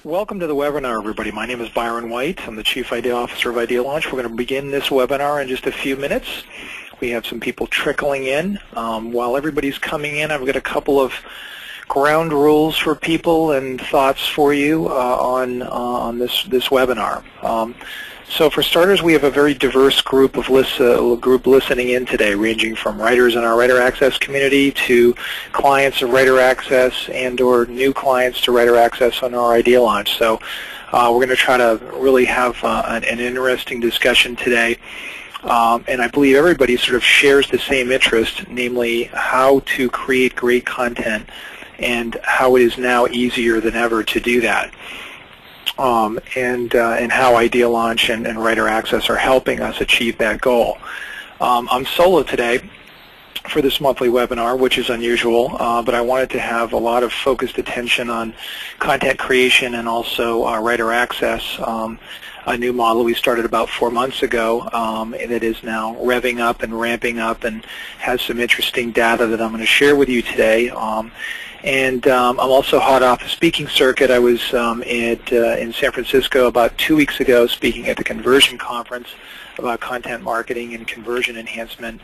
Welcome to the webinar, everybody. My name is Byron White. I'm the Chief Idea Officer of ideaLaunch. We're going to begin this webinar in just a few minutes. We have some people trickling in. While everybody's coming in, I've got a couple of ground rules for people and thoughts for you on this webinar. So for starters, we have a very diverse group listening in today, ranging from writers in our WriterAccess community to clients of WriterAccess and/or new clients to WriterAccess on our ideaLaunch. So we're going to try to really have an interesting discussion today. And I believe everybody sort of shares the same interest, namely how to create great content and how it is now easier than ever to do that. And how ideaLaunch and WriterAccess are helping us achieve that goal. I'm solo today for this monthly webinar, which is unusual, but I wanted to have a lot of focused attention on content creation and also WriterAccess, a new model we started about 4 months ago that is now revving up and ramping up and has some interesting data that I'm going to share with you today. And I'm also hot off the speaking circuit. I was in San Francisco about 2 weeks ago speaking at the Conversion Conference about content marketing and conversion enhancement.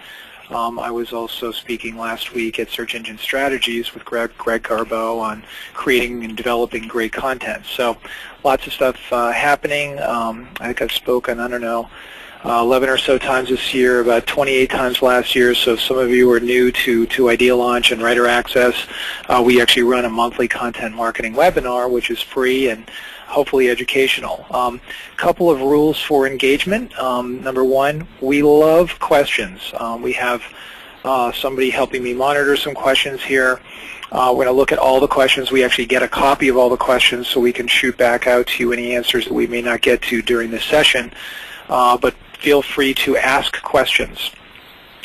I was also speaking last week at Search Engine Strategies with Greg Garbo on creating and developing great content. So lots of stuff happening. I think I've spoken, I don't know, 11 or so times this year, about 28 times last year. So if some of you are new to ideaLaunch and WriterAccess, we actually run a monthly content marketing webinar, which is free and hopefully educational. Couple of rules for engagement. Number one, we love questions. We have somebody helping me monitor some questions here. We're going to look at all the questions. We actually get a copy of all the questions so we can shoot back out to you any answers that we may not get to during this session. But feel free to ask questions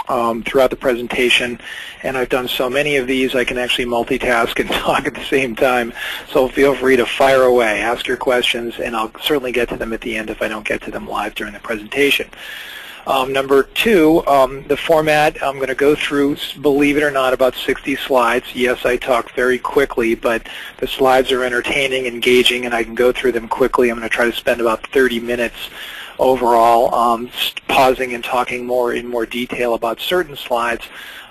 throughout the presentation, and I've done so many of these I can actually multitask and talk at the same time, so feel free to fire away, ask your questions, and I'll certainly get to them at the end if I don't get to them live during the presentation. Number two, the format, I'm going to go through, believe it or not, about 60 slides. Yes, I talk very quickly, but the slides are entertaining, engaging, and I can go through them quickly. I'm going to try to spend about 30 minutes overall, pausing and talking in more detail about certain slides,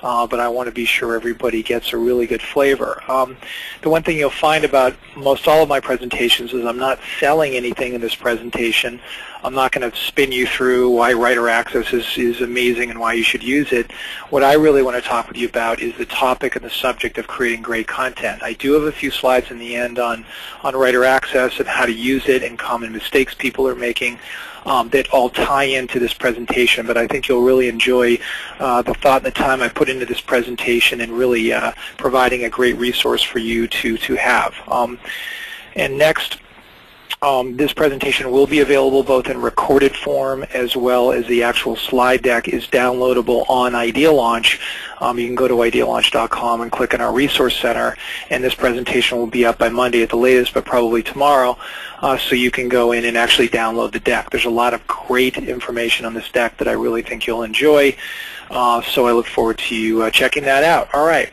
but I want to be sure everybody gets a really good flavor. The one thing you'll find about most all of my presentations is I'm not selling anything in this presentation. I'm not going to spin you through why WriterAccess is amazing and why you should use it. What I really want to talk with you about is the topic and the subject of creating great content. I do have a few slides in the end on WriterAccess and how to use it and common mistakes people are making that all tie into this presentation, but I think you'll really enjoy the thought and the time I put into this presentation and really providing a great resource for you to have. And next, this presentation will be available both in recorded form as well as the actual slide deck is downloadable on ideaLaunch. You can go to ideaLaunch.com and click on our Resource Center, and this presentation will be up by Monday at the latest, but probably tomorrow, so you can go in and actually download the deck. There's a lot of great information on this deck that I really think you'll enjoy, so I look forward to you checking that out. All right.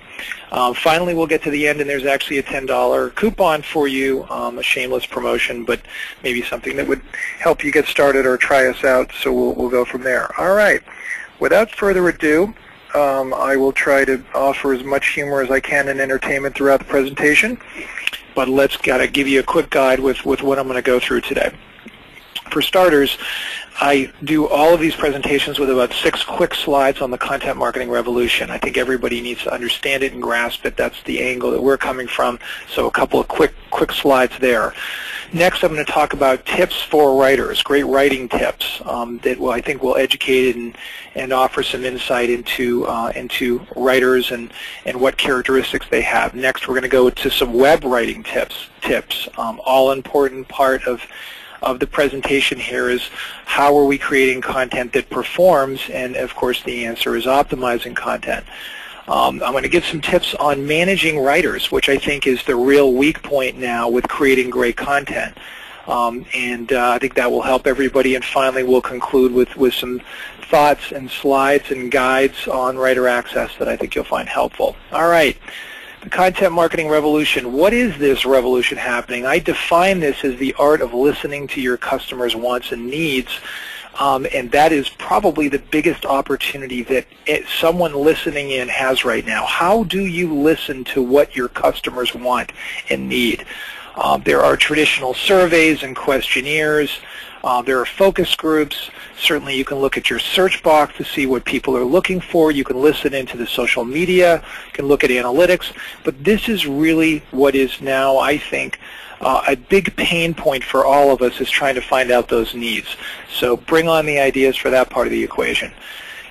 Finally, we'll get to the end, and there's actually a $10 coupon for you, a shameless promotion, but maybe something that would help you get started or try us out, so we'll go from there. All right. Without further ado, I will try to offer as much humor as I can and entertainment throughout the presentation, but let's give you a quick guide with what I'm going to go through today. For starters, I do all of these presentations with about 6 quick slides on the content marketing revolution. I think everybody needs to understand it and grasp it. That's the angle that we're coming from, so a couple of quick slides there. Next, I'm going to talk about tips for writers, great writing tips that I think will educate and offer some insight into writers and what characteristics they have. Next, we're going to go to some web writing tips. All important part of the presentation here is how are we creating content that performs, and of course the answer is optimizing content. I'm going to give some tips on managing writers, which I think is the real weak point now with creating great content. And I think that will help everybody, and finally we'll conclude with some thoughts and slides and guides on WriterAccess that I think you'll find helpful. All right. The content marketing revolution. What is this revolution happening? I define this as the art of listening to your customers' wants and needs, and that is probably the biggest opportunity that someone listening in has right now. How do you listen to what your customers want and need? There are traditional surveys and questionnaires. There are focus groups. Certainly you can look at your search box to see what people are looking for. You can listen into the social media. You can look at analytics. But this is really what is now, I think, a big pain point for all of us, is trying to find out those needs. So bring on the ideas for that part of the equation.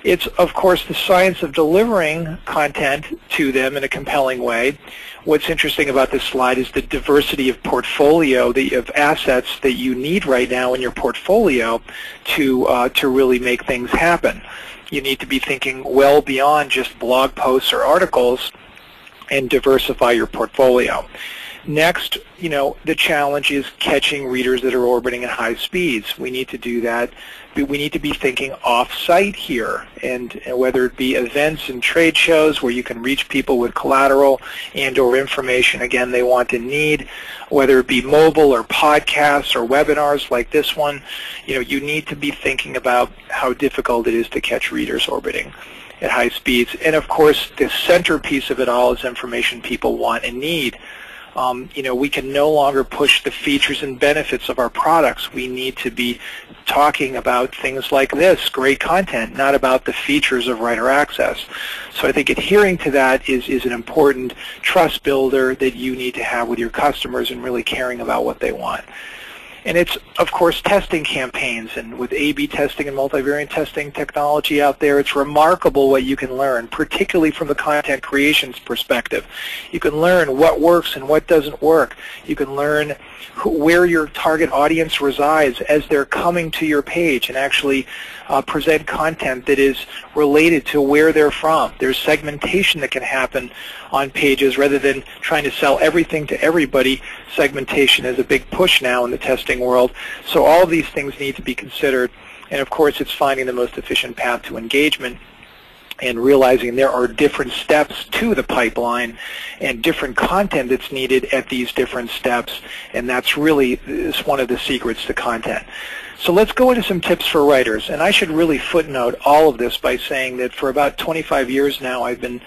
It's, of course, the science of delivering content to them in a compelling way. What's interesting about this slide is the diversity of portfolio, of assets that you need right now in your portfolio to really make things happen. You need to be thinking well beyond just blog posts or articles and diversify your portfolio. Next, the challenge is catching readers that are orbiting at high speeds. We need to do that. We need to be thinking off-site here, and whether it be events and trade shows where you can reach people with collateral and or information, again, they want and need, whether it be mobile or podcasts or webinars like this one, you need to be thinking about how difficult it is to catch readers orbiting at high speeds. And of course, the centerpiece of it all is information people want and need. We can no longer push the features and benefits of our products. We need to be talking about things like this, great content, not about the features of WriterAccess. So I think adhering to that is an important trust builder that you need to have with your customers and really caring about what they want. And it's, of course, testing campaigns, and with A/B testing and multivariate testing technology out there, it's remarkable what you can learn, particularly from the content creations perspective. You can learn what works and what doesn't work. You can learn where your target audience resides as they're coming to your page, and actually present content that is related to where they're from. There's segmentation that can happen on pages rather than trying to sell everything to everybody. Segmentation is a big push now in the testing world. So all of these things need to be considered. And of course, it's finding the most efficient path to engagement and realizing there are different steps to the pipeline and different content that's needed at these different steps. And that's really one of the secrets to content. So let's go into some tips for writers. And I should really footnote all of this by saying that for about 25 years now, I've been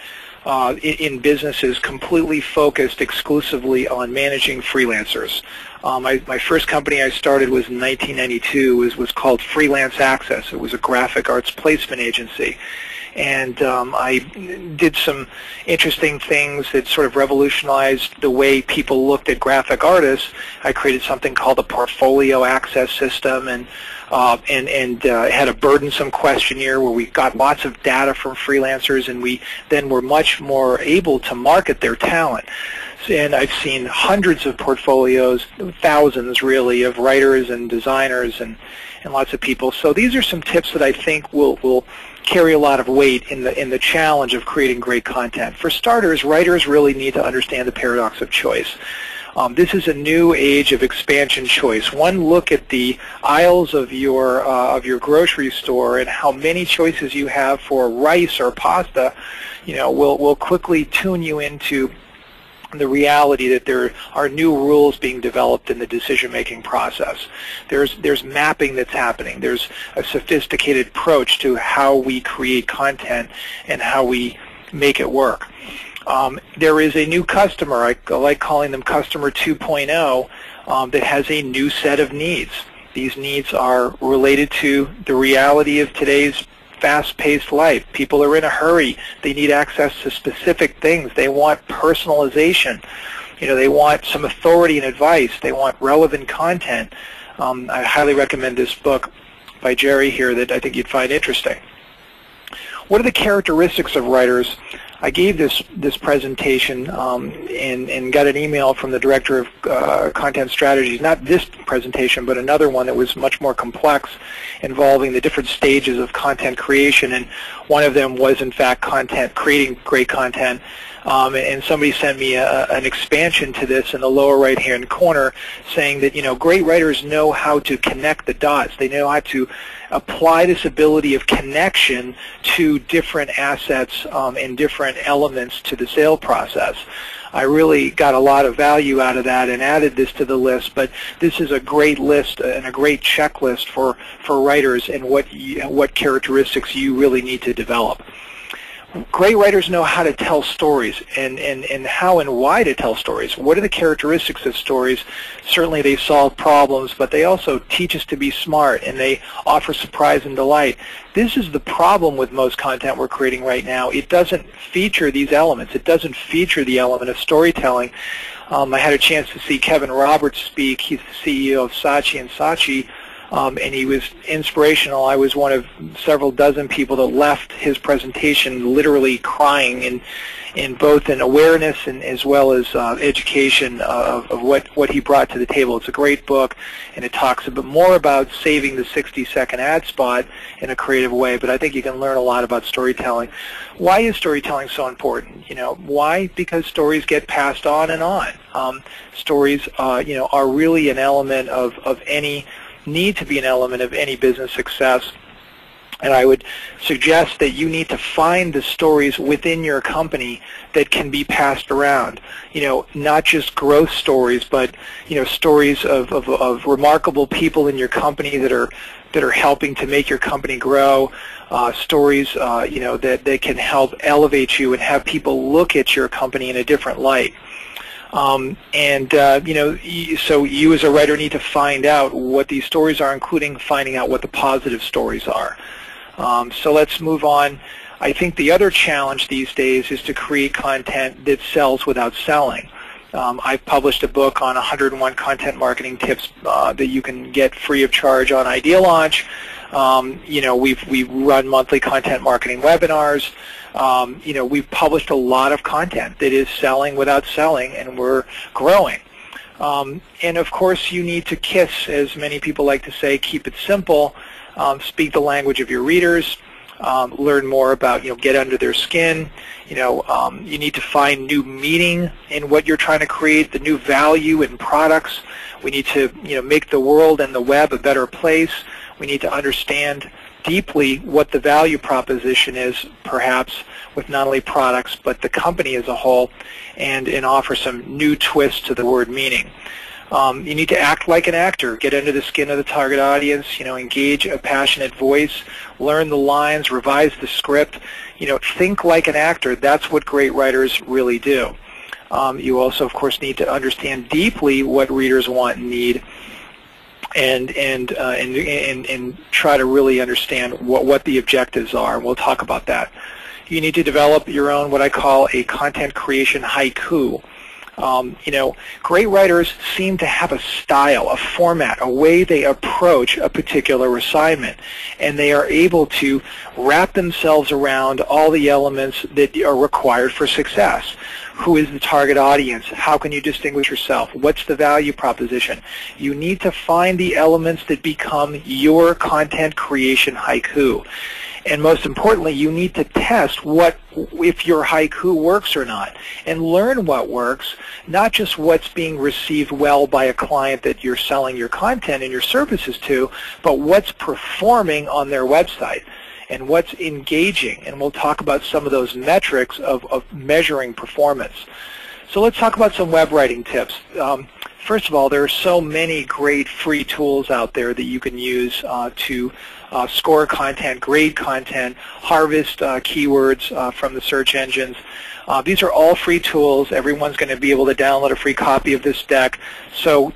in businesses completely focused exclusively on managing freelancers. My first company I started was in 1992. It was called WriterAccess. It was a graphic arts placement agency. And I did some interesting things that sort of revolutionized the way people looked at graphic artists. I created something called a portfolio access system, and had a burdensome questionnaire where we got lots of data from freelancers, and we then were much more able to market their talent. And I've seen hundreds of portfolios, thousands really, of writers and designers and lots of people. So these are some tips that I think will carry a lot of weight in the challenge of creating great content. For starters, writers really need to understand the paradox of choice. This is a new age of expansion choice. One look at the aisles of your grocery store and how many choices you have for rice or pasta, will quickly tune you into the reality that there are new rules being developed in the decision-making process. There's mapping that's happening. There's a sophisticated approach to how we create content and how we make it work. There is a new customer, I like calling them Customer 2.0, that has a new set of needs. These needs are related to the reality of today's fast-paced life. People are in a hurry. They need access to specific things. They want personalization. They want some authority and advice. They want relevant content. I highly recommend this book by Jerry here that I think you'd find interesting. What are the characteristics of writers? I gave this presentation and got an email from the director of content strategies, not this presentation, but another one that was much more complex, involving the different stages of content creation. And one of them was, in fact, creating great content. And somebody sent me an expansion to this in the lower right-hand corner saying that, great writers know how to connect the dots. They know how to apply this ability of connection to different assets and different elements to the sale process. I really got a lot of value out of that and added this to the list, but this is a great list and a great checklist for writers and what characteristics you really need to develop. Great writers know how to tell stories and how and why to tell stories. What are the characteristics of stories? Certainly they solve problems, but they also teach us to be smart, and they offer surprise and delight. This is the problem with most content we're creating right now. It doesn't feature these elements. It doesn't feature the element of storytelling. I had a chance to see Kevin Roberts speak. He's the CEO of Saatchi & Saatchi. And he was inspirational. I was one of several dozen people that left his presentation literally crying in both an awareness and as well as education of what he brought to the table. It's a great book, and it talks a bit more about saving the 60-second ad spot in a creative way, but I think you can learn a lot about storytelling. Why is storytelling so important? Why? Because stories get passed on and on. Stories, are really an element of any need to be an element of any business success. And I would suggest that you need to find the stories within your company that can be passed around. Not just growth stories, but stories of remarkable people in your company that are helping to make your company grow. Stories that can help elevate you and have people look at your company in a different light. So you as a writer need to find out what these stories are, including finding out what the positive stories are. So let's move on. I think the other challenge these days is to create content that sells without selling. I've published a book on 101 content marketing tips that you can get free of charge on ideaLaunch. We've run monthly content marketing webinars. We've published a lot of content that is selling without selling, and we're growing. And of course, you need to KISS, as many people like to say, keep it simple, speak the language of your readers, learn more about, get under their skin. You need to find new meaning in what you're trying to create, the new value in products. We need to, make the world and the web a better place. We need to understand deeply what the value proposition is, perhaps, with not only products but the company as a whole, and offer some new twists to the word meaning. You need to act like an actor, get under the skin of the target audience, engage a passionate voice, learn the lines, revise the script, think like an actor. That's what great writers really do. You also, of course, need to understand deeply what readers want and need, and try to really understand what the objectives are. We'll talk about that. You need to develop your own, what I call a content creation haiku. Great writers seem to have a style, a format, a way they approach a particular assignment, and they are able to wrap themselves around all the elements that are required for success. Who is the target audience? How can you distinguish yourself? What's the value proposition? You need to find the elements that become your content creation haiku. And most importantly, you need to test if your haiku works or not, and learn what works, not just what's being received well by a client that you're selling your content and your services to, but what's performing on their website and what's engaging. And we'll talk about some of those metrics of measuring performance. So let's talk about some web writing tips. First of all, there are so many great free tools out there that you can use to score content, grade content, harvest keywords from the search engines. These are all free tools. Everyone's going to be able to download a free copy of this deck. So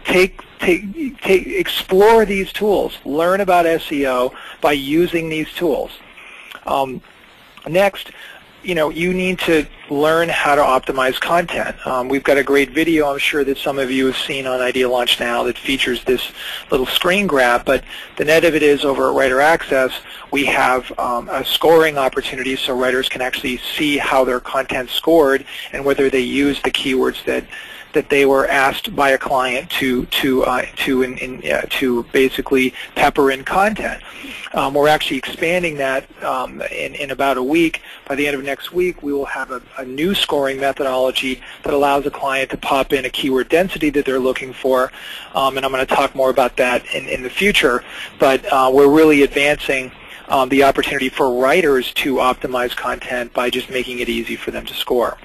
explore these tools. Learn about SEO by using these tools. Next, you need to learn how to optimize content. We've got a great video I'm sure that some of you have seen on ideaLaunch now that features this little screen grab, but the net of it is over at WriterAccess we have a scoring opportunity so writers can actually see how their content scored and whether they use the keywords that that they were asked by a client to basically pepper in content. We're actually expanding that in about a week. By the end of next week, we will have a new scoring methodology that allows a client to pop in a keyword density that they're looking for, and I'm going to talk more about that in the future. But we're really advancing the opportunity for writers to optimize content by just making it easy for them to score.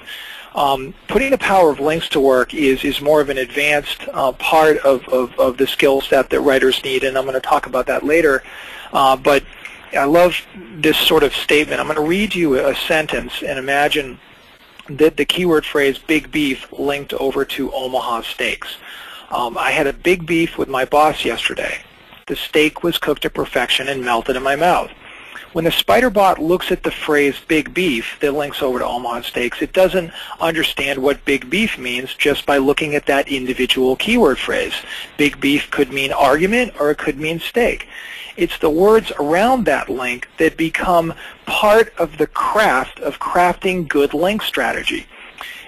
Putting the power of links to work is more of an advanced part of the skill set that writers need, and I'm going to talk about that later. But I love this sort of statement. I'm going to read you a sentence and imagine that the keyword phrase big beef linked over to Omaha steaks. I had a big beef with my boss yesterday. The steak was cooked to perfection and melted in my mouth. When the SpiderBot looks at the phrase big beef that links over to Omaha steaks, it doesn't understand what big beef means just by looking at that individual keyword phrase. Big beef could mean argument or it could mean steak. It's the words around that link that become part of the craft of crafting good link strategy.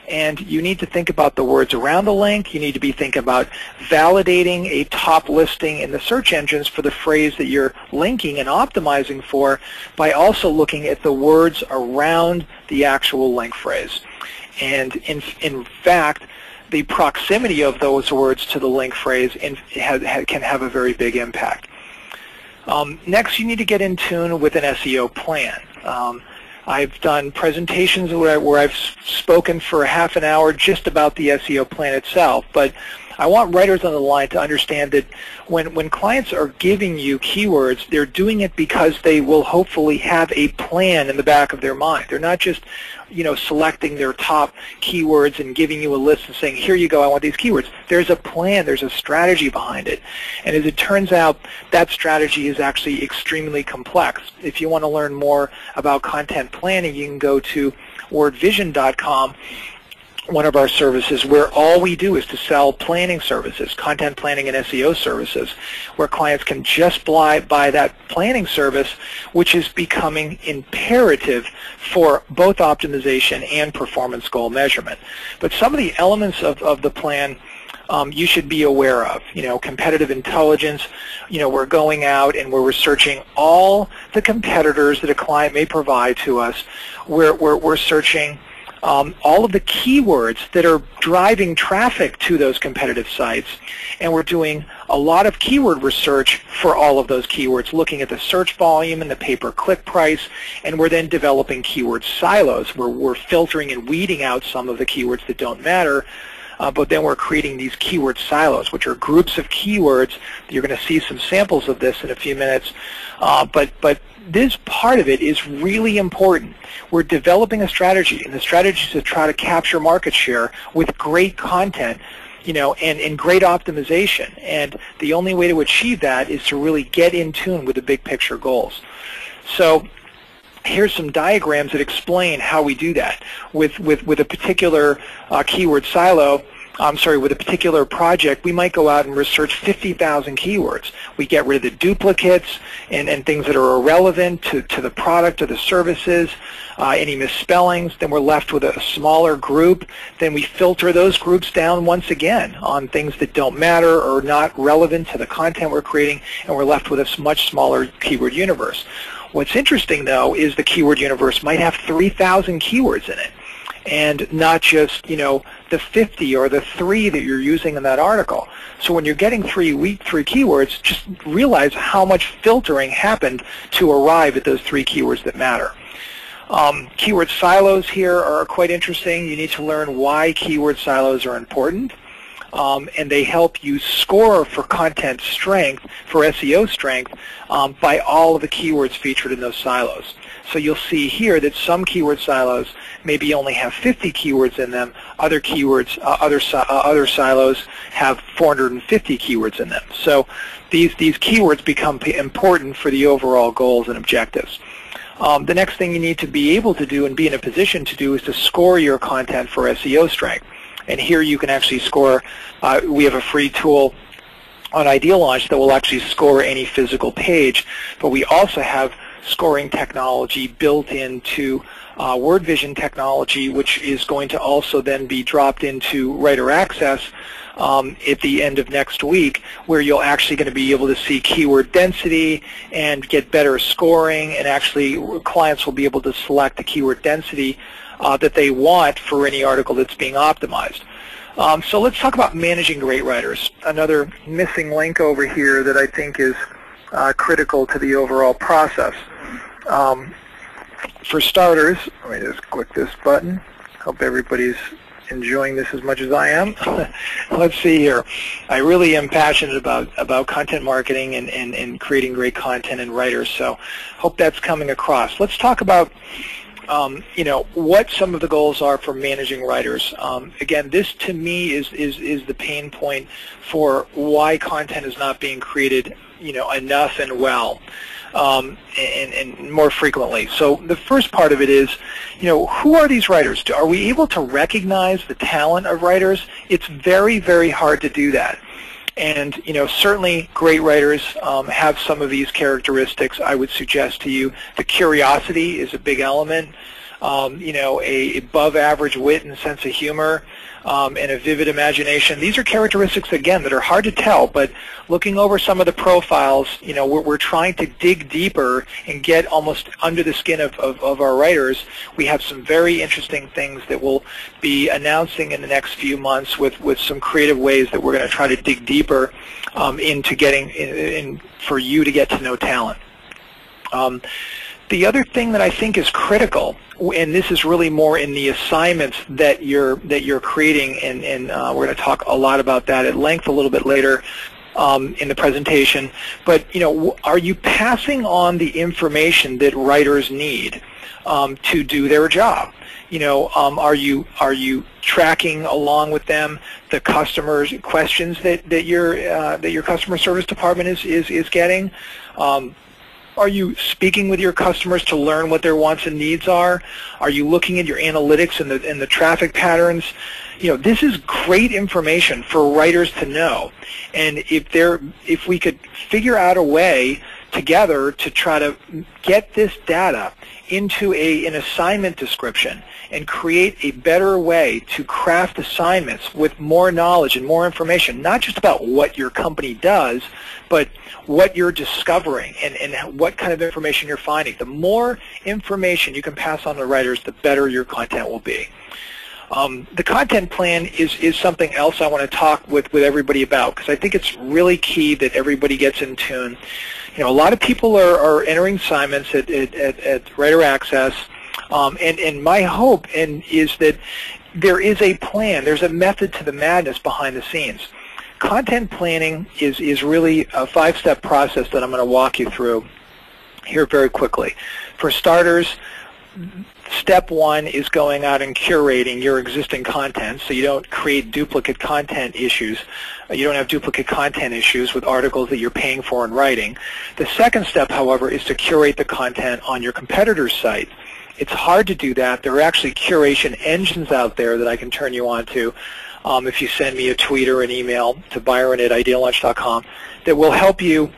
And you need to think about the words around the link. You need to be thinking about validating a top listing in the search engines for the phrase that you're linking and optimizing for by also looking at the words around the actual link phrase. And in fact, the proximity of those words to the link phrase can have a very big impact. Next, you need to get in tune with an SEO plan. I've done presentations where I've spoken for a half an hour just about the SEO plan itself, but I want writers on the line to understand that when clients are giving you keywords, they're doing it because they will hopefully have a plan in the back of their mind. They're not just, selecting their top keywords and giving you a list and saying, here you go, I want these keywords. There's a plan, there's a strategy behind it. And as it turns out, that strategy is actually extremely complex. If you want to learn more about content planning, you can go to wordvision.com, one of our services, where all we do is to sell planning services, content planning and SEO services, where clients can just buy that planning service, which is becoming imperative for both optimization and performance goal measurement. But some of the elements of the plan you should be aware of. Competitive intelligence, we're going out and we're researching all the competitors that a client may provide to us. We're searching all of the keywords that are driving traffic to those competitive sites, and we're doing a lot of keyword research for all of those keywords, looking at the search volume and the pay-per-click price, and we're then developing keyword silos where we're filtering and weeding out some of the keywords that don't matter, but then we're creating these keyword silos, which are groups of keywords. You're going to see some samples of this in a few minutes, but this part of it is really important. We're developing a strategy, and the strategy is to try to capture market share with great content, and great optimization. And the only way to achieve that is to really get in tune with the big picture goals. So here's some diagrams that explain how we do that. With a particular keyword silo, with a particular project, we might go out and research 50,000 keywords. We get rid of the duplicates and things that are irrelevant to the product or the services, any misspellings. Then we're left with a smaller group. Then we filter those groups down once again on things that don't matter or not relevant to the content we're creating, and we're left with a much smaller keyword universe. What's interesting, though, is the keyword universe might have 3,000 keywords in it, and not just, the 50 or the 3 that you're using in that article. So when you're getting three keywords, just realize how much filtering happened to arrive at those 3 keywords that matter. Keyword silos here are quite interesting. You need to learn why keyword silos are important. And they help you score for content strength, for SEO strength, by all of the keywords featured in those silos. So you'll see here that some keyword silos maybe only have 50 keywords in them. Other keywords, other silos have 450 keywords in them. So these keywords become important for the overall goals and objectives. The next thing you need to be able to do and be in a position to do is to score your content for SEO strength. And here you can actually score. We have a free tool on ideaLaunch that will actually score any physical page, but we also have scoring technology built into word vision technology, which is going to also then be dropped into WriterAccess at the end of next week, where you're actually going to be able to see keyword density and get better scoring, and actually clients will be able to select the keyword density that they want for any article that's being optimized. So let's talk about managing great writers. Another missing link over here that I think is critical to the overall process. For starters, let me just click this button. Hope everybody's enjoying this as much as I am. Let's see here. I really am passionate about content marketing and creating great content and writers, so hope that's coming across. Let's talk about what some of the goals are for managing writers. Again, this to me is the pain point for why content is not being created enough and well. And more frequently. So the first part of it is, who are these writers? Are we able to recognize the talent of writers? It's very, very hard to do that. And certainly great writers have some of these characteristics. I would suggest to you the curiosity is a big element. A above average wit and sense of humor, and a vivid imagination. These are characteristics, again, that are hard to tell, but looking over some of the profiles, we're trying to dig deeper and get almost under the skin of our writers. We have some very interesting things that we'll be announcing in the next few months with some creative ways that we're going to try to dig deeper into getting for you to get to know talent. The other thing that I think is critical, and this is really more in the assignments that you're creating, and we're going to talk a lot about that at length a little bit later in the presentation. But are you passing on the information that writers need to do their job? Are you tracking along with them the customers' questions that your customer service department is getting? Are you speaking with your customers to learn what their wants and needs are? Are you looking at your analytics and the traffic patterns? This is great information for writers to know. And if we could figure out a way together to try to get this data into an assignment description and create a better way to craft assignments with more knowledge and more information, not just about what your company does, but what you're discovering and what kind of information you're finding. The more information you can pass on to writers, the better your content will be. The content plan is something else I want to talk with everybody about, because I think it's really key that everybody gets in tune. A lot of people are entering assignments at WriterAccess, and my hope is that there is a plan. There's a method to the madness behind the scenes. Content planning is really a 5-step process that I'm going to walk you through here very quickly. For starters, step 1 is going out and curating your existing content so you don't create duplicate content issues. You don't have duplicate content issues with articles that you're paying for and writing. The second step, however, is to curate the content on your competitor's site. It's hard to do that. There are actually curation engines out there that I can turn you on to if you send me a tweet or an email to byron@ideaLaunch.com that will help you,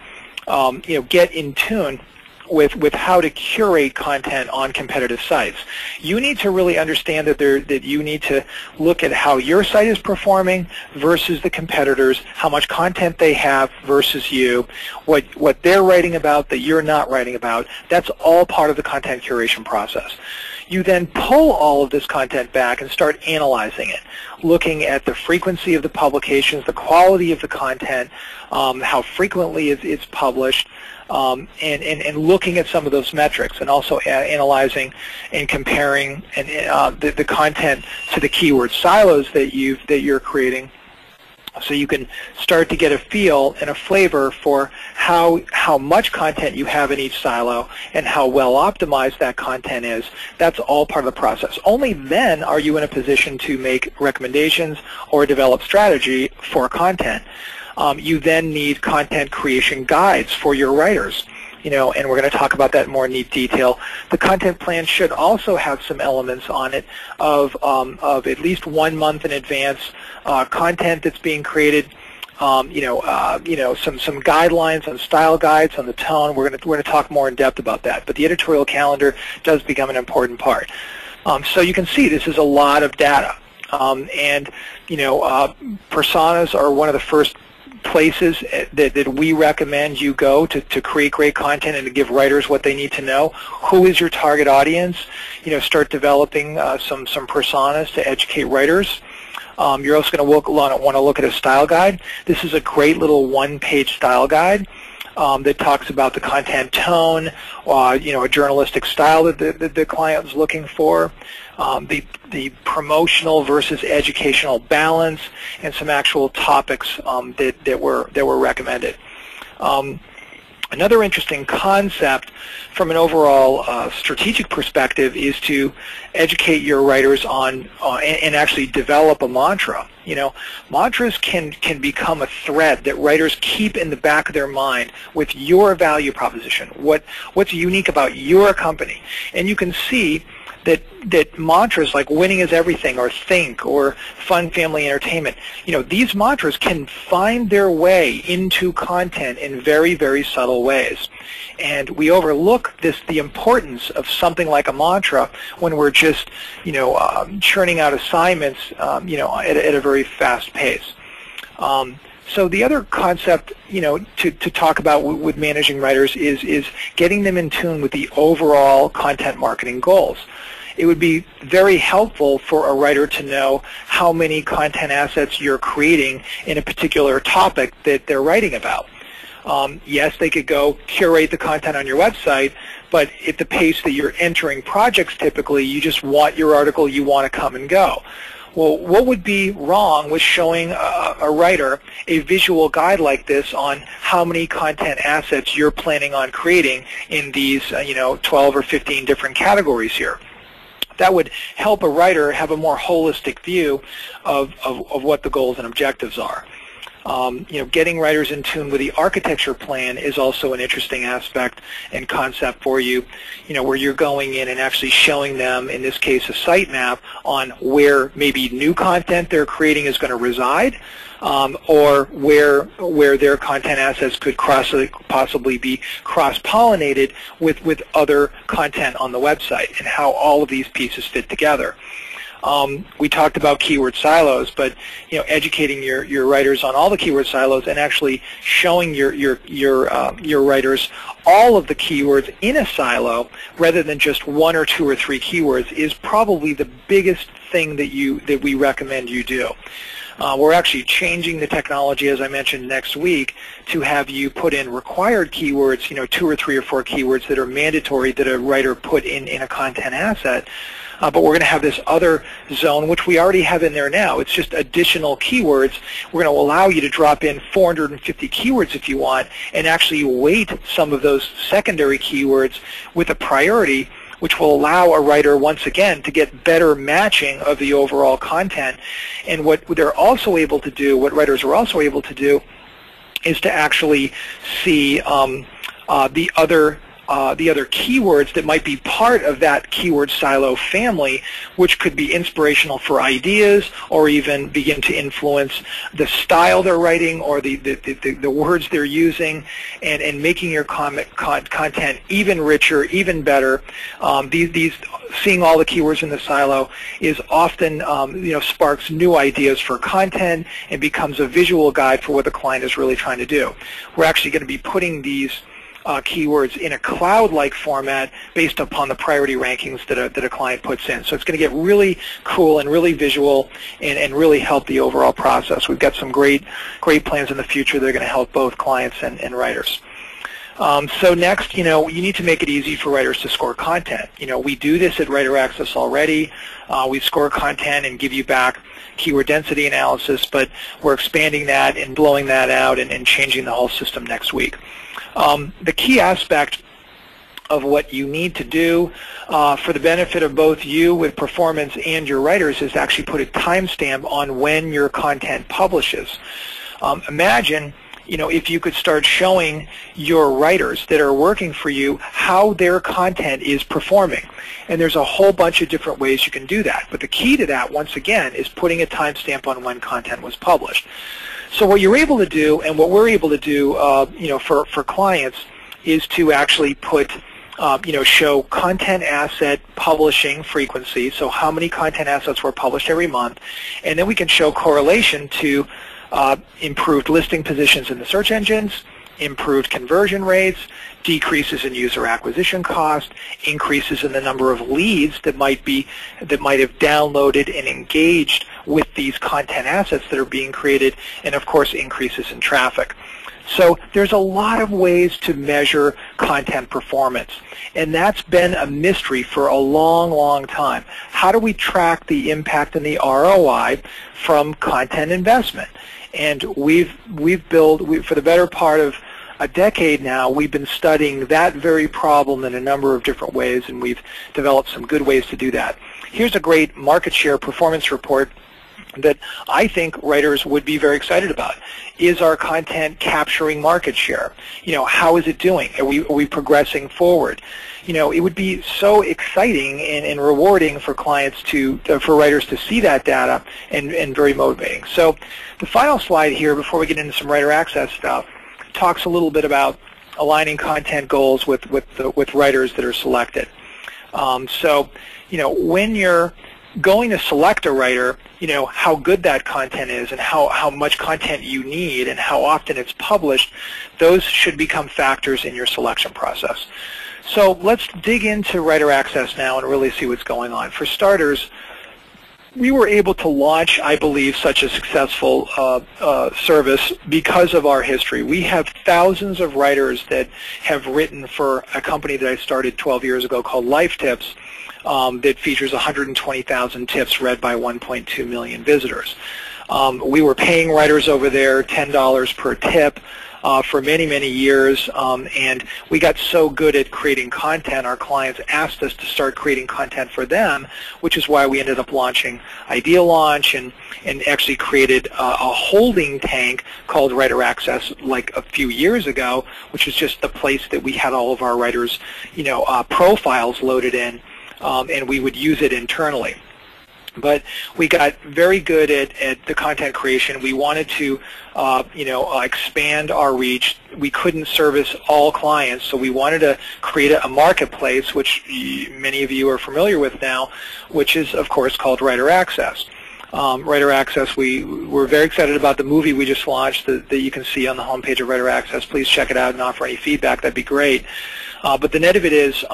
get in tune with how to curate content on competitive sites. You need to really understand that you need to look at how your site is performing versus the competitors, how much content they have versus you, what they're writing about that you're not writing about. That's all part of the content curation process. You then pull all of this content back and start analyzing it, looking at the frequency of the publications, the quality of the content, how frequently it's published, and looking at some of those metrics, and also analyzing and comparing the content to the keyword silos that you're creating, so you can start to get a feel and a flavor for how much content you have in each silo and how well optimized that content is. That's all part of the process. Only then are you in a position to make recommendations or develop strategy for content. You then need content creation guides for your writers. And we're going to talk about that in more neat detail. The content plan should also have some elements on it of at least 1 month in advance content that's being created some guidelines on style guides, on the tone. We're going to talk more in depth about that. But the editorial calendar does become an important part. So you can see this is a lot of data. Personas are one of the first places that we recommend you go to create great content and to give writers what they need to know. Who is your target audience? Start developing some personas to educate writers. You're also going to want to look at a style guide. This is a great little one-page style guide that talks about the content tone, a journalistic style that the client is looking for, the promotional versus educational balance, and some actual topics that were recommended. Another interesting concept from an overall strategic perspective is to educate your writers on and actually develop a mantra. Mantras can become a thread that writers keep in the back of their mind with your value proposition, what's unique about your company. And you can see that mantras like winning is everything, or think, or fun family entertainment, these mantras can find their way into content in very, very subtle ways. And we overlook the importance of something like a mantra when we're just, churning out assignments, at a very fast pace. So the other concept, to talk about with managing writers is getting them in tune with the overall content marketing goals. It would be very helpful for a writer to know how many content assets you're creating in a particular topic that they're writing about. Yes, they could go curate the content on your website, but at the pace that you're entering projects typically, you just want your article, you want to come and go. Well, what would be wrong with showing a writer a visual guide like this on how many content assets you're planning on creating in these 12 or 15 different categories here? That would help a writer have a more holistic view of what the goals and objectives are. Getting writers in tune with the architecture plan is also an interesting aspect and concept for you, where you're going in and actually showing them, in this case, a sitemap on where maybe new content they're creating is going to reside, or where their content assets could possibly be cross-pollinated with other content on the website, and how all of these pieces fit together. We talked about keyword silos, but educating your writers on all the keyword silos and actually showing your writers all of the keywords in a silo rather than just 1 or 2 or 3 keywords is probably the biggest thing that we recommend you do. We're actually changing the technology, as I mentioned, next week to have you put in required keywords, 2 or 3 or 4 keywords that are mandatory that a writer put in a content asset. But we're going to have this other zone, which we already have in there now. It's just additional keywords. We're going to allow you to drop in 450 keywords if you want, and actually weight some of those secondary keywords with a priority, which will allow a writer, once again, to get better matching of the overall content. And what they're also able to do, what writers are also able to do, is to actually see the other keywords that might be part of that keyword silo family, which could be inspirational for ideas or even begin to influence the style they're writing or the words they're using, and making your content even richer, even better. Seeing all the keywords in the silo is often sparks new ideas for content and becomes a visual guide for what the client is really trying to do. We're actually going to be putting these keywords in a cloud-like format based upon the priority rankings that a client puts in. So it's going to get really cool and really visual and really help the overall process. We've got some great plans in the future that are going to help both clients and writers. So next, you need to make it easy for writers to score content. We do this at WriterAccess already. We score content and give you back keyword density analysis, but we're expanding that and blowing that out and changing the whole system next week. The key aspect of what you need to do for the benefit of both you with performance and your writers is to actually put a timestamp on when your content publishes. Imagine, if you could start showing your writers that are working for you how their content is performing. And there's a whole bunch of different ways you can do that. But the key to that, once again, is putting a timestamp on when content was published. So what you're able to do, and what we're able to do, for clients, is to actually put, show content asset publishing frequency, so how many content assets were published every month, and then we can show correlation to improved listing positions in the search engines, improved conversion rates, decreases in user acquisition cost, increases in the number of leads that might have downloaded and engaged with these content assets that are being created, and of course increases in traffic. So there's a lot of ways to measure content performance, and that's been a mystery for a long, long time. How do we track the impact and the ROI from content investment? And we've built, for the better part of a decade now, we've been studying that very problem in a number of different ways, and we've developed some good ways to do that. Here's a great market share performance report that I think writers would be very excited about. Is our content capturing market share? How is it doing? Are we progressing forward? It would be so exciting and rewarding for clients for writers to see that data, and very motivating. So the final slide here, before we get into some WriterAccess stuff, talks a little bit about aligning content goals with writers that are selected. When you're going to select a writer, how good that content is and how much content you need and how often it's published, those should become factors in your selection process. So let's dig into WriterAccess now and really see what's going on. For starters, we were able to launch, I believe, such a successful service because of our history. We have thousands of writers that have written for a company that I started 12 years ago called Life Tips, that features 120,000 tips read by 1.2 million visitors. We were paying writers over there $10 per tip for many, many years, and we got so good at creating content, our clients asked us to start creating content for them, which is why we ended up launching ideaLaunch and actually created a holding tank called WriterAccess like a few years ago, which is just the place that we had all of our writers' profiles loaded in. And we would use it internally. But we got very good at the content creation. We wanted to, expand our reach. We couldn't service all clients, so we wanted to create a marketplace, which many of you are familiar with now, which is, of course, called WriterAccess. WriterAccess, we're very excited about the movie we just launched that you can see on the homepage of WriterAccess. Please check it out and offer any feedback. That'd be great. But the net of it is,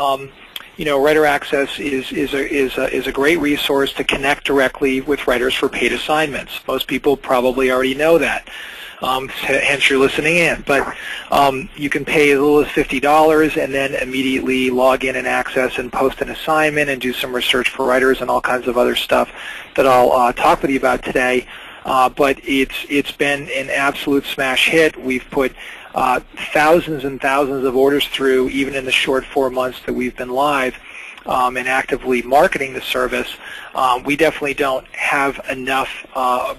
WriterAccess is a great resource to connect directly with writers for paid assignments. Most people probably already know that, hence you're listening in. But you can pay as little as $50 and then immediately log in and access and post an assignment and do some research for writers and all kinds of other stuff that I'll talk with you about today. But it's been an absolute smash hit. We've put thousands and thousands of orders through, even in the short 4 months that we've been live and actively marketing the service. We definitely don't have enough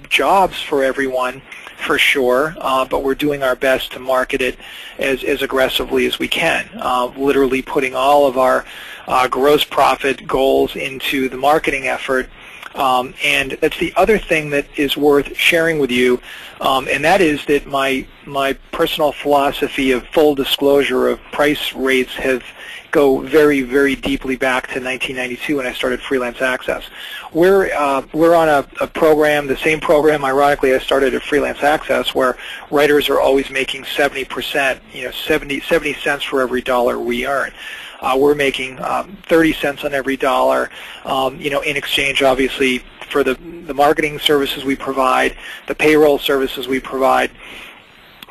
jobs for everyone, for sure, but we're doing our best to market it as aggressively as we can, literally putting all of our gross profit goals into the marketing effort. And that's the other thing that is worth sharing with you, and that is that my personal philosophy of full disclosure of price rates go very, very deeply back to 1992 when I started Freelance Access. We're on a program, the same program, ironically, I started at Freelance Access, where writers are always making 70%, 70 cents for every dollar we earn. We're making 30 cents on every dollar, in exchange, obviously, for the marketing services we provide, the payroll services we provide,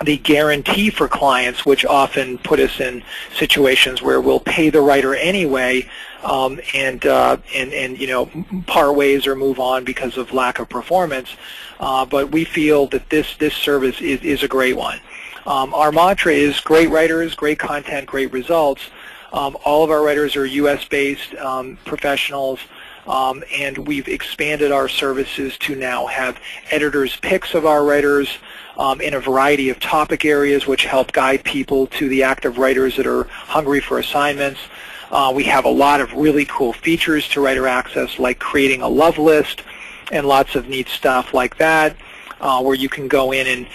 the guarantee for clients, which often put us in situations where we'll pay the writer anyway, and part ways or move on because of lack of performance. But we feel that this service is a great one. Our mantra is great writers, great content, great results. All of our writers are U.S.-based professionals, and we've expanded our services to now have editors' picks of our writers in a variety of topic areas, which help guide people to the active writers that are hungry for assignments. We have a lot of really cool features to WriterAccess, like creating a love list and lots of neat stuff like that. where you can go in and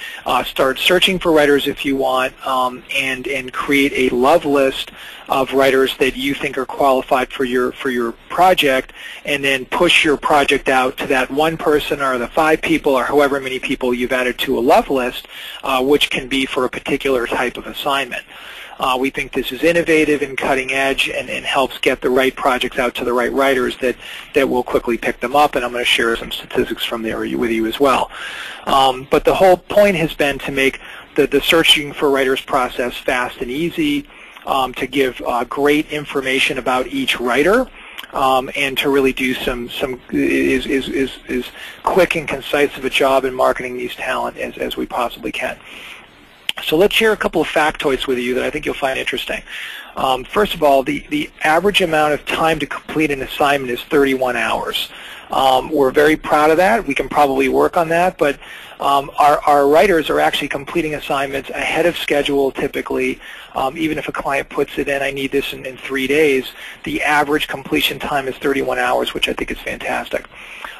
start searching for writers if you want, and create a love list of writers that you think are qualified for your project, and then push your project out to that one person or the 5 people or however many people you've added to a love list, which can be for a particular type of assignment. We think this is innovative and cutting edge, and helps get the right projects out to the right writers that will quickly pick them up, and I'm going to share some statistics from there with you as well. But the whole point has been to make the searching for writers process fast and easy, to give great information about each writer, and to really do some quick and concise of a job in marketing these talent as we possibly can. So let's share a couple of factoids with you that I think you'll find interesting. First of all, the average amount of time to complete an assignment is 31 hours. We're very proud of that. We can probably work on that, but our writers are actually completing assignments ahead of schedule typically. Even if a client puts it in, I need this in 3 days, the average completion time is 31 hours, which I think is fantastic.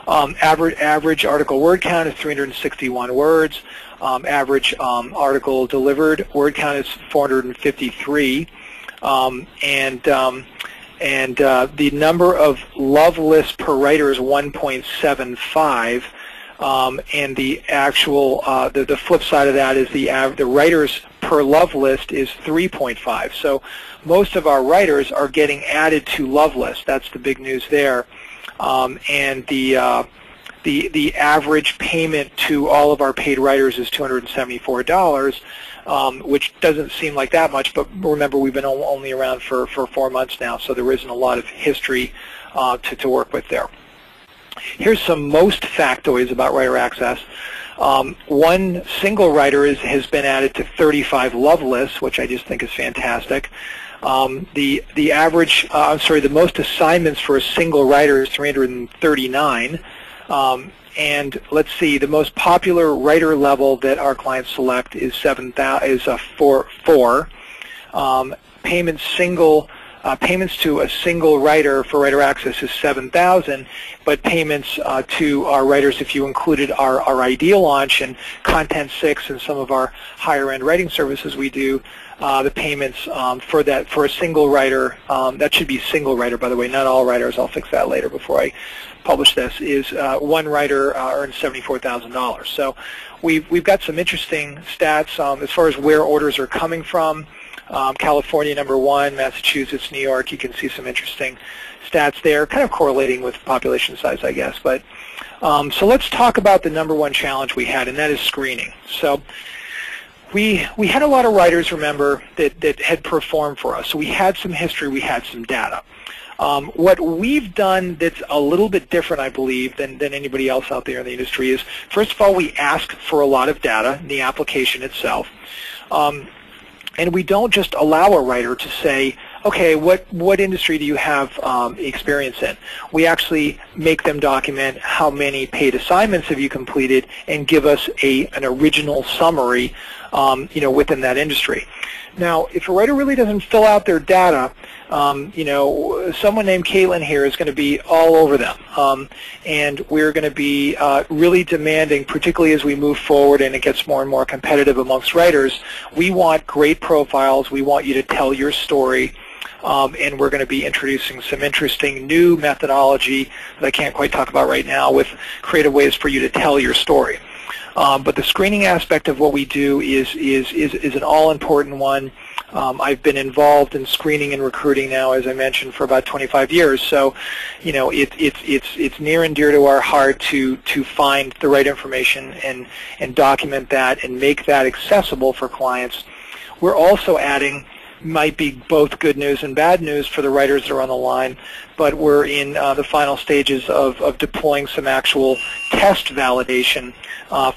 Average article word count is 361 words. Average article delivered word count is 453. And the number of love lists per writer is 1.75, and the actual the flip side of that is the writers per love list is 3.5. So most of our writers are getting added to love lists. That's the big news there, and the average payment to all of our paid writers is $274. Which doesn't seem like that much, but remember, we've been only around for 4 months now, so there isn't a lot of history to work with there. Here's some most factoids about WriterAccess. One single writer has been added to 35 love lists, which I just think is fantastic. The average, the most assignments for a single writer is 339. And let's see, the most popular writer level that our clients select is 4. Payments to a single writer for WriterAccess is $7,000, but payments to our writers, if you included our ideaLaunch and Content 6 and some of our higher-end writing services we do, the payments for a single writer, that should be single writer, by the way, not all writers. I'll fix that later before I publish this, is one writer earns $74,000. So we've got some interesting stats as far as where orders are coming from. California #1, Massachusetts, New York. You can see some interesting stats there, kind of correlating with population size, I guess. But so let's talk about the #1 challenge we had, and that is screening. So we had a lot of writers, remember, that had performed for us. So we had some history, we had some data. What we've done that's a little bit different, I believe, than anybody else out there in the industry is, first of all, we ask for a lot of data in the application itself. And we don't just allow a writer to say, okay, what industry do you have experience in? We actually make them document how many paid assignments have you completed and give us an original summary within that industry. Now, if a writer really doesn't fill out their data, someone named Caitlin here is going to be all over them. And we're going to be really demanding, particularly as we move forward and it gets more and more competitive amongst writers, we want great profiles. We want you to tell your story. And we're going to be introducing some interesting new methodology that I can't quite talk about right now with creative ways for you to tell your story. But the screening aspect of what we do is an all-important one. I've been involved in screening and recruiting now, as I mentioned, for about 25 years. So, it's near and dear to our heart to find the right information and document that and make that accessible for clients. We're also adding, might be both good news and bad news for the writers that are on the line, but we're in the final stages of deploying some actual test validation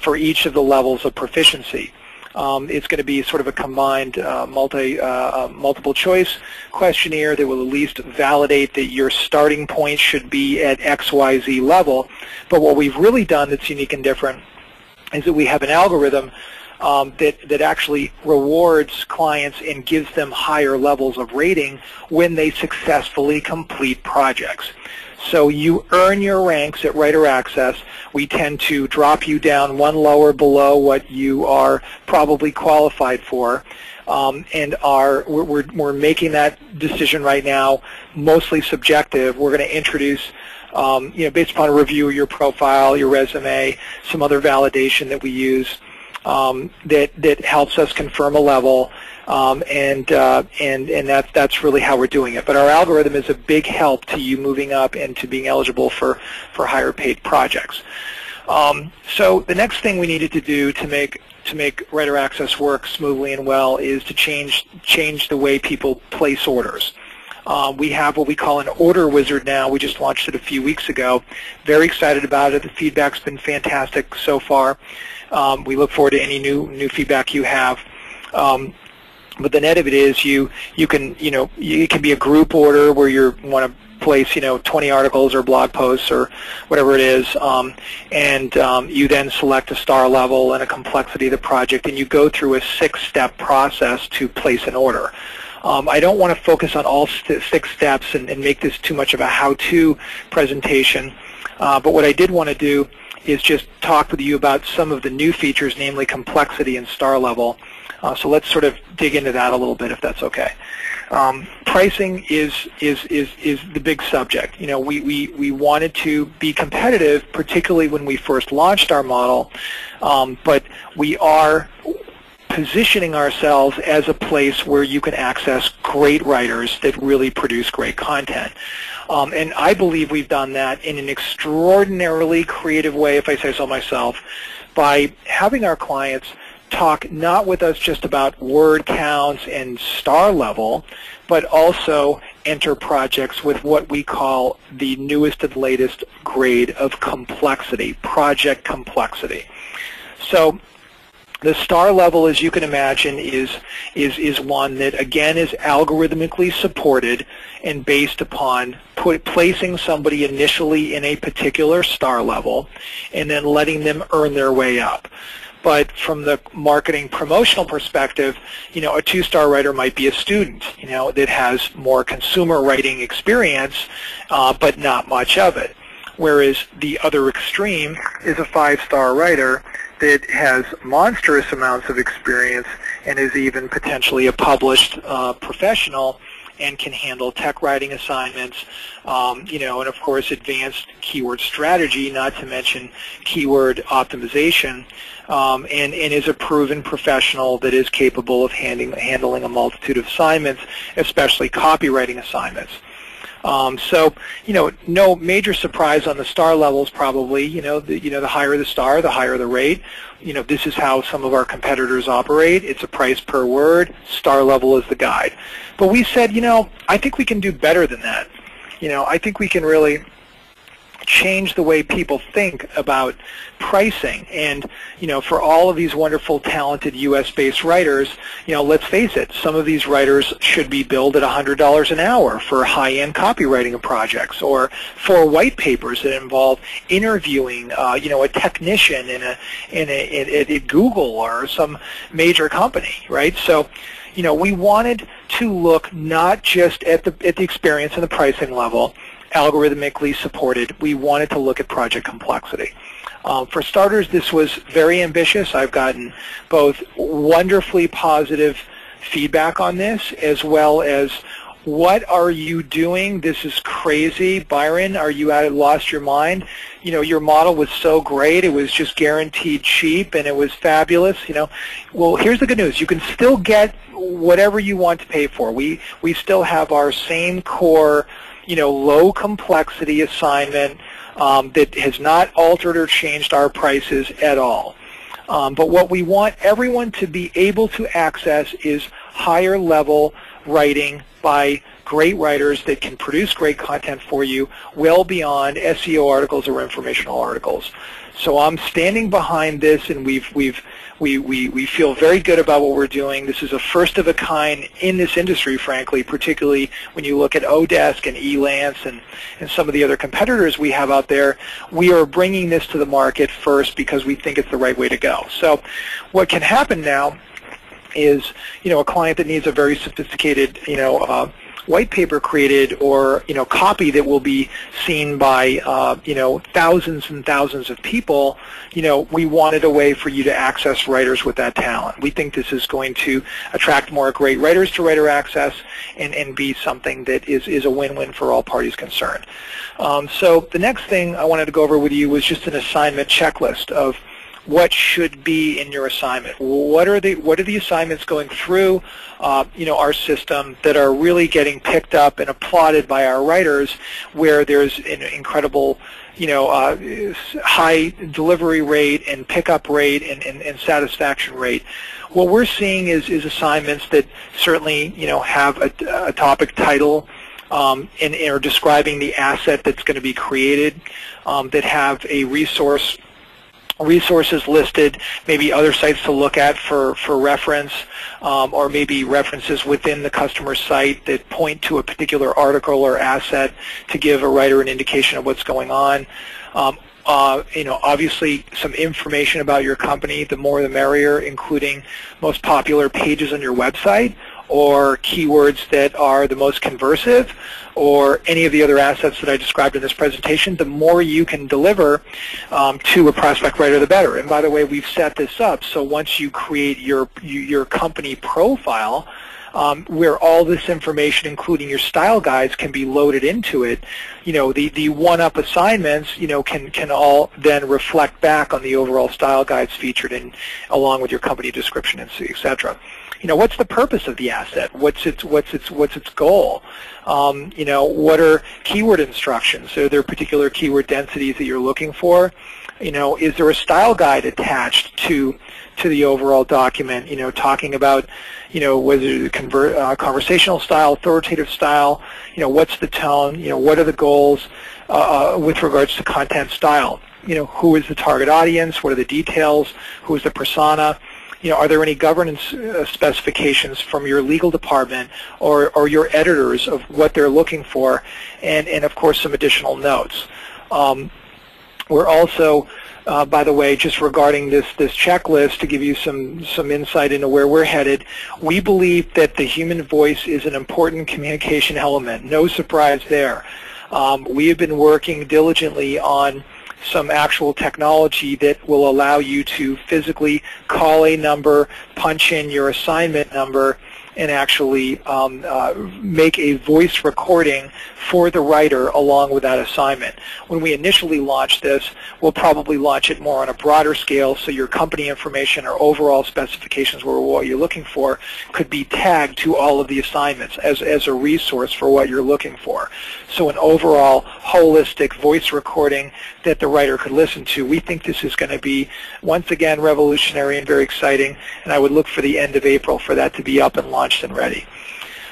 for each of the levels of proficiency. It's going to be sort of a combined multiple choice questionnaire that will at least validate that your starting point should be at XYZ level. But what we've really done that's unique and different is that we have an algorithm that actually rewards clients and gives them higher levels of rating when they successfully complete projects. So you earn your ranks at WriterAccess. We tend to drop you down one lower below what you are probably qualified for. And we're making that decision right now, mostly subjective. We're going to introduce, based upon a review of your profile, your resume, some other validation that we use that helps us confirm a level, and that's really how we're doing it. But our algorithm is a big help to you moving up and to being eligible for higher paid projects. So the next thing we needed to do to make WriterAccess work smoothly and well is to change the way people place orders. We have what we call an order wizard now. We just launched it a few weeks ago. Very excited about it. The feedback's been fantastic so far. We look forward to any new feedback you have. But the net of it is it can be a group order where you want to place 20 articles or blog posts or whatever it is, and you then select a star level and a complexity of the project, and you go through a 6-step process to place an order. I don't want to focus on all 6 steps and make this too much of a how-to presentation, but what I did want to do is just talk with you about some of the new features, namely complexity and star level. So let's sort of dig into that a little bit, if that's okay. Pricing is the big subject. We wanted to be competitive, particularly when we first launched our model, but we are positioning ourselves as a place where you can access great writers that really produce great content. And I believe we've done that in an extraordinarily creative way, if I say so myself, by having our clients talk not with us just about word counts and star level, but also enter projects with what we call the newest and latest grade of complexity, project complexity. So the star level, as you can imagine, is one that, again, is algorithmically supported and based upon placing somebody initially in a particular star level and then letting them earn their way up. But from the marketing promotional perspective, a 2-star writer might be a student, that has more consumer writing experience, but not much of it. Whereas the other extreme is a 5-star writer that has monstrous amounts of experience and is even potentially a published professional and can handle tech writing assignments, and of course advanced keyword strategy, not to mention keyword optimization, and is a proven professional that is capable of handling a multitude of assignments, especially copywriting assignments. So, no major surprise on the star levels probably. The higher the star, the higher the rate. This is how some of our competitors operate. It's a price per word. Star level is the guide. But we said, I think we can do better than that. I think we can really change the way people think about pricing. And, for all of these wonderful, talented U.S.-based writers, let's face it, some of these writers should be billed at $100 an hour for high-end copywriting projects, or for white papers that involve interviewing, a technician at Google or some major company, right? So, we wanted to look not just at the experience and the pricing level, algorithmically supported. We wanted to look at project complexity. For starters, this was very ambitious. I've gotten both wonderfully positive feedback on this, as well as, what are you doing? This is crazy. Byron, are you lost your mind? Your model was so great. It was just guaranteed cheap, and it was fabulous. Well, here's the good news. You can still get whatever you want to pay for. We still have our same core, low complexity assignment that has not altered or changed our prices at all. But what we want everyone to be able to access is higher level writing by great writers that can produce great content for you well beyond SEO articles or informational articles. So I'm standing behind this, and we feel very good about what we're doing. This is a first of a kind in this industry, frankly, particularly when you look at Odesk and Elance and some of the other competitors we have out there. We are bringing this to the market first because we think it's the right way to go. So what can happen now is, a client that needs a very sophisticated, white paper created or copy that will be seen by thousands and thousands of people, we wanted a way for you to access writers with that talent. We think this is going to attract more great writers to WriterAccess and be something that is a win-win for all parties concerned. So the next thing I wanted to go over with you was just an assignment checklist of what should be in your assignment. What are the assignments going through our system that are really getting picked up and applauded by our writers, where there's an incredible high delivery rate and pickup rate and satisfaction rate. What we're seeing is assignments that certainly have a topic title and are describing the asset that's going to be created, that have a resources listed, maybe other sites to look at for reference, or maybe references within the customer site that point to a particular article or asset to give a writer an indication of what's going on. Obviously some information about your company, the more the merrier, including most popular pages on your website, or keywords that are the most conversive, or any of the other assets that I described in this presentation. The more you can deliver to a prospect writer, the better. And by the way, we've set this up so once you create your company profile, where all this information, including your style guides, can be loaded into it, the one-up assignments, can all then reflect back on the overall style guides featured in, along with your company description, and etc. What's the purpose of the asset? What's its goal? What are keyword instructions? Are there particular keyword densities that you're looking for? Is there a style guide attached to the overall document? Talking about whether conversational style, authoritative style. What's the tone? What are the goals with regards to content style? Who is the target audience? What are the details? Who is the persona? Are there any governance specifications from your legal department or your editors of what they're looking for, and of course some additional notes. We're also, by the way, just regarding this checklist, to give you some insight into where we're headed, we believe that the human voice is an important communication element. No surprise there. We have been working diligently on some actual technology that will allow you to physically call a number, punch in your assignment number, and actually make a voice recording for the writer along with that assignment. When we initially launch this, we'll probably launch it more on a broader scale, so your company information or overall specifications or what you're looking for could be tagged to all of the assignments as a resource for what you're looking for. So an overall holistic voice recording that the writer could listen to. We think this is going to be, once again, revolutionary and very exciting, and I would look for the end of April for that to be up and launched and ready.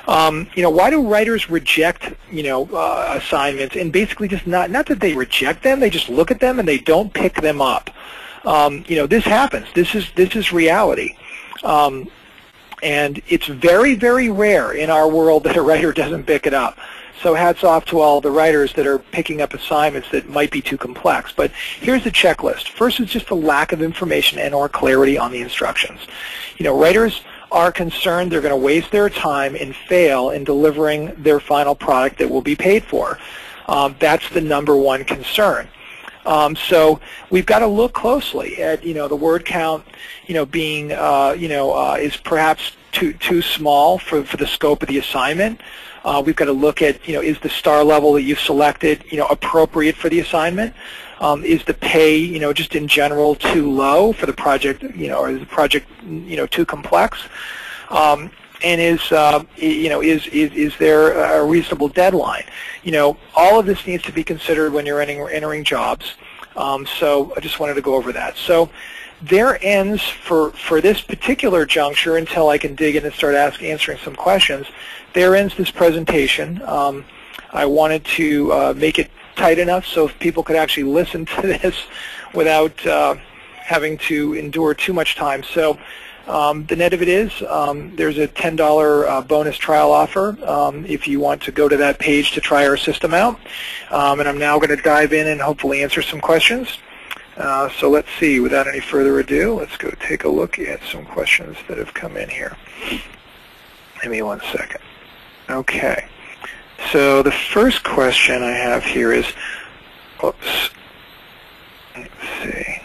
Why do writers reject, assignments, and basically just not that they reject them, they just look at them and they don't pick them up? This happens. This is reality. And it's very, very rare in our world that a writer doesn't pick it up. So hats off to all the writers that are picking up assignments that might be too complex. But here's the checklist. First is just a lack of information and or clarity on the instructions. Writers are concerned they're going to waste their time and fail in delivering their final product that will be paid for. That's the number one concern. So we've got to look closely at the word count being is perhaps too small for the scope of the assignment. We've got to look at is the star level that you've selected appropriate for the assignment? Is the pay just in general too low for the project, or is the project too complex? And is there a reasonable deadline? All of this needs to be considered when you're entering jobs. So I just wanted to go over that. So there ends for this particular juncture, until I can dig in and start answering some questions. There ends this presentation. I wanted to make it tight enough so if people could actually listen to this without having to endure too much time. So the net of it is there's a $10 bonus trial offer if you want to go to that page to try our system out. And I'm now going to dive in and hopefully answer some questions. So let's see, without any further ado, let's go take a look at some questions that have come in here. Give me one second. Okay. So the first question I have here is, oops, let's see.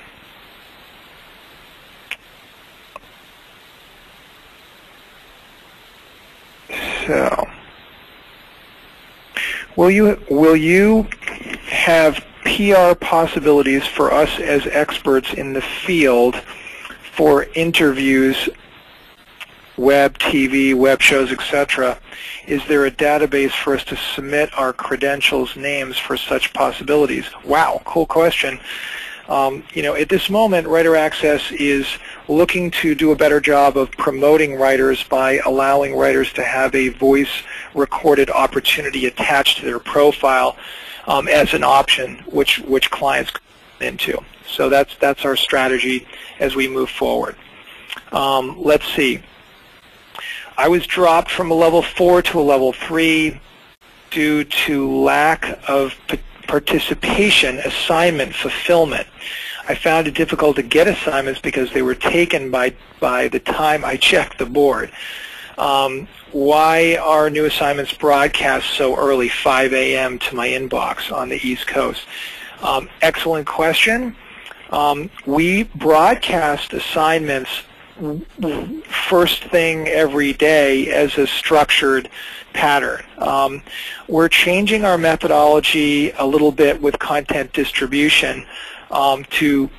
So, will you have PR possibilities for us as experts in the field for interviews, web, TV, web shows, etc.? Is there a database for us to submit our credentials, names for such possibilities? Wow, cool question. At this moment, WriterAccess is looking to do a better job of promoting writers by allowing writers to have a voice-recorded opportunity attached to their profile as an option, which clients come into. So that's our strategy as we move forward. Let's see. I was dropped from a level 4 to a level 3 due to lack of participation, assignment fulfillment. I found it difficult to get assignments because they were taken by the time I checked the board. Why are new assignments broadcast so early, 5 a.m. to my inbox on the East Coast? Excellent question. We broadcast assignments first thing every day as a structured pattern. We're changing our methodology a little bit with content distribution to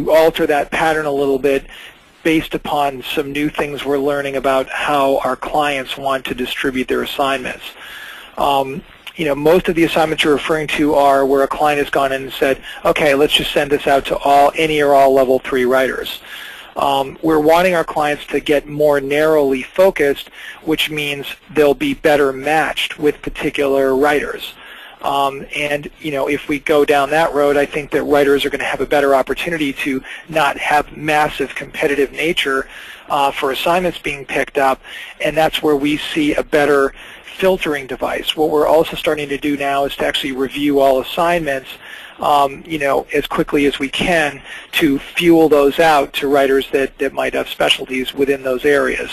alter that pattern a little bit based upon some new things we're learning about how our clients want to distribute their assignments. Most of the assignments you're referring to are where a client has gone in and said, okay, let's just send this out to any or all level 3 writers. We're wanting our clients to get more narrowly focused, which means they'll be better matched with particular writers. If we go down that road, I think that writers are going to have a better opportunity to not have massive competitive nature for assignments being picked up, and that's where we see a better filtering device. What we're also starting to do now is to actually review all assignments as quickly as we can to fuel those out to writers that might have specialties within those areas.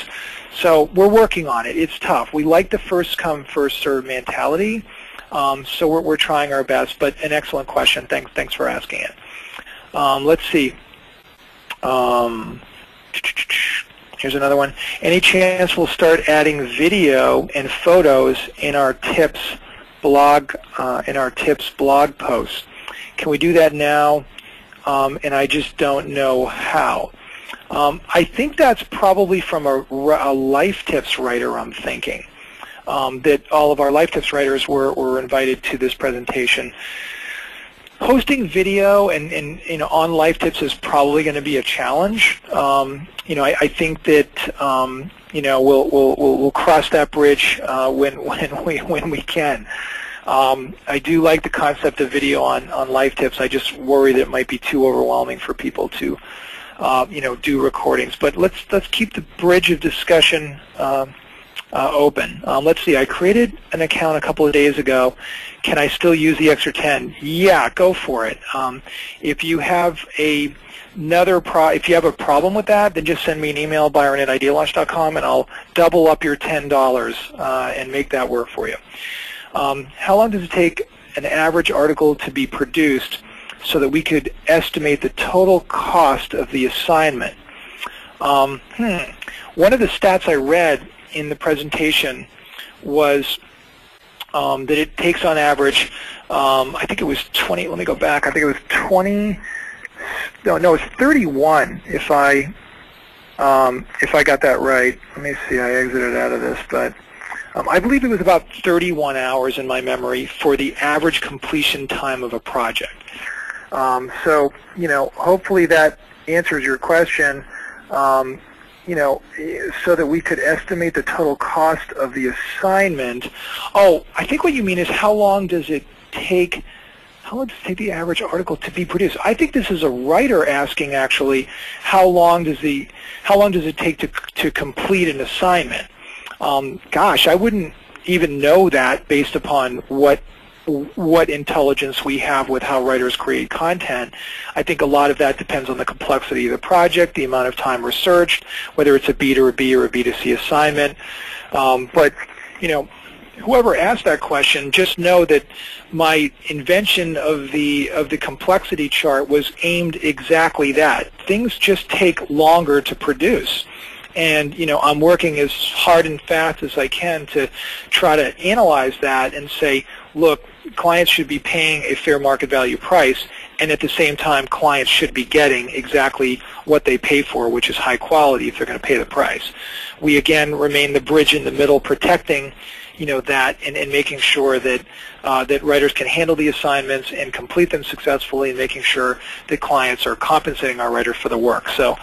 So we're working on it. It's tough. We like the first come, first serve mentality, so we're trying our best, but an excellent question. Thanks for asking it. Let's see. Here's another one. Any chance we'll start adding video and photos in our tips blog posts? Can we do that now? And I just don't know how. I think that's probably from a Life Tips writer, I'm thinking, that all of our Life Tips writers were invited to this presentation. Hosting video and on Life Tips is probably going to be a challenge. I think that we'll cross that bridge when we can. I do like the concept of video on Life Tips. I just worry that it might be too overwhelming for people to do recordings. But let's keep the bridge of discussion open. Let's see. I created an account a couple of days ago. Can I still use the extra 10? Yeah, go for it. If you have a problem with that, then just send me an email, Byron@ideaLaunch.com, and I'll double up your $10 and make that work for you. How long does it take an average article to be produced so that we could estimate the total cost of the assignment? One of the stats I read in the presentation was that it takes on average, I think it was 20, let me go back, I think it was 20, no, it's 31 if I got that right. Let me see, I exited out of this, but I believe it was about 31 hours in my memory for the average completion time of a project. So, hopefully that answers your question, so that we could estimate the total cost of the assignment. Oh, I think what you mean is how long does it take the average article to be produced? I think this is a writer asking actually how long does it take to complete an assignment? Gosh, I wouldn't even know that based upon what intelligence we have with how writers create content. I think a lot of that depends on the complexity of the project, the amount of time researched, whether it's a B to a B or a B to C assignment. But whoever asked that question, just know that my invention of the complexity chart was aimed exactly that. Things just take longer to produce. And I'm working as hard and fast as I can to try to analyze that and say, look, clients should be paying a fair market value price, and at the same time, clients should be getting exactly what they pay for, which is high quality if they're going to pay the price. We again remain the bridge in the middle, protecting that and making sure that that writers can handle the assignments and complete them successfully, and making sure that clients are compensating our writers for the work. So,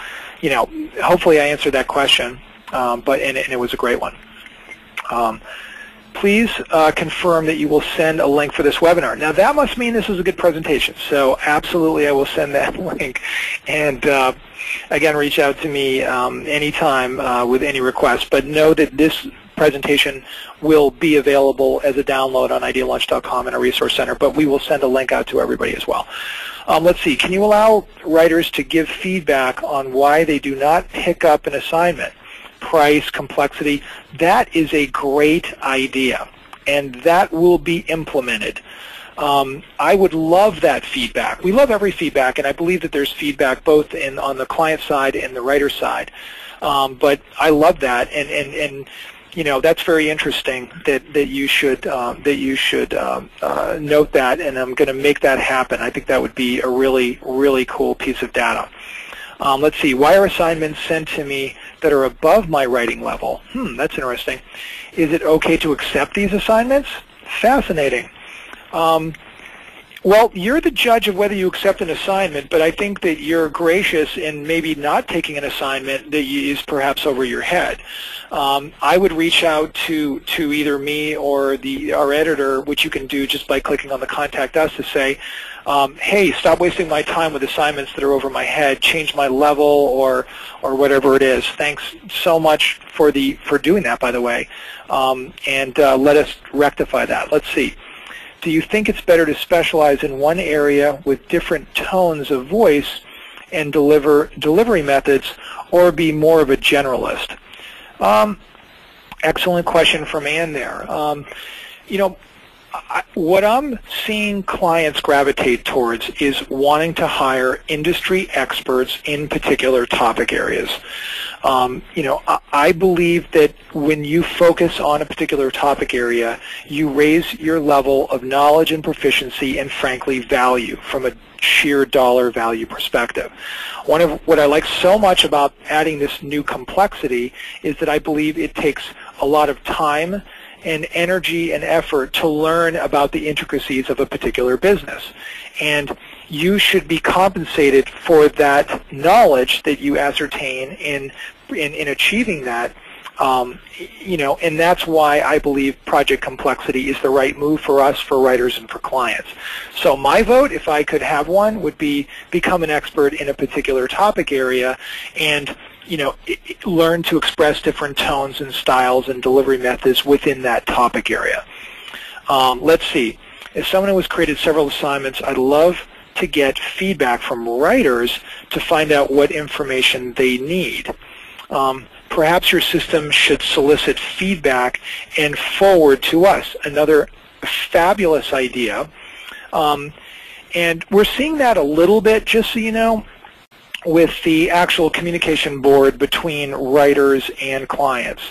hopefully I answered that question, and it was a great one. Please confirm that you will send a link for this webinar. Now that must mean this is a good presentation, so absolutely I will send that link. And again, reach out to me anytime with any requests, but know that this presentation will be available as a download on ideaLaunch.com in a resource center, but we will send a link out to everybody as well. Let's see, can you allow writers to give feedback on why they do not pick up an assignment? Price, complexity, that is a great idea, and that will be implemented. I would love that feedback. We love every feedback, and I believe that there's feedback both on the client side and the writer side. But I love that, and that's very interesting that you should note that, and I'm going to make that happen. I think that would be a really, really cool piece of data. Let's see, why are assignments sent to me that are above my writing level? That's interesting. Is it okay to accept these assignments? Fascinating. Well, you're the judge of whether you accept an assignment, but I think that you're gracious in maybe not taking an assignment that is perhaps over your head. I would reach out to either me or our editor, which you can do just by clicking on the Contact Us, to say, hey, stop wasting my time with assignments that are over my head, change my level or whatever it is. Thanks so much for doing that, by the way, and let us rectify that. Let's see. Do you think it's better to specialize in one area with different tones of voice and delivery methods, or be more of a generalist? Excellent question from Ann there. What I'm seeing clients gravitate towards is wanting to hire industry experts in particular topic areas. I believe that when you focus on a particular topic area, you raise your level of knowledge and proficiency and, frankly, value from a sheer dollar value perspective. What I like so much about adding this new complexity is that I believe it takes a lot of time and energy and effort to learn about the intricacies of a particular business. And you should be compensated for that knowledge that you ascertain in achieving that. And that's why I believe project complexity is the right move for us, for writers, and for clients. So my vote, if I could have one, would be become an expert in a particular topic area and learn to express different tones and styles and delivery methods within that topic area. Let's see. As someone who has created several assignments, I'd love to get feedback from writers to find out what information they need. Perhaps your system should solicit feedback and forward to us. Another fabulous idea. And we're seeing that a little bit, just so you know, with the actual communication board between writers and clients.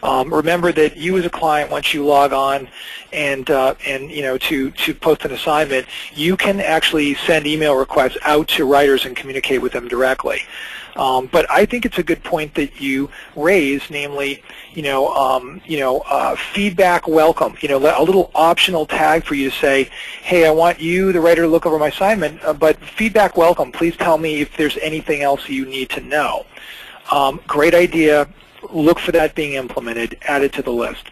Remember that you as a client, once you log on and to post an assignment, you can actually send email requests out to writers and communicate with them directly. But I think it's a good point that you raise, namely, feedback welcome. A little optional tag for you to say, hey, I want you, the writer, to look over my assignment, but feedback welcome. Please tell me if there's anything else you need to know. Great idea. Look for that being implemented. Add it to the list.